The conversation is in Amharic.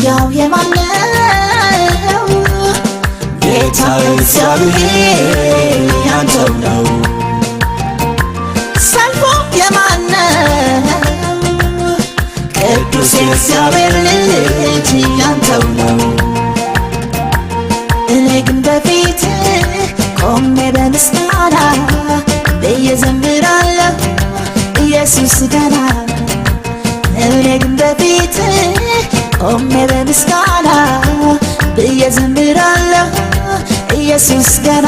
ምርጫው የማነው ጌታ እግዚአብሔር ያንተው ነው ሰልፉ የማነው ቅዱስ እግዚአብሔር ልጅ ያንተው ነው እኔ ግን በፊት ቆሜ በምስጋና እየዘምራለሁ ኢየሱስ ገና እኔ ግን በፊት ቆሜ በምስጋና እየዘምራለሁ ኢየሱስ ገና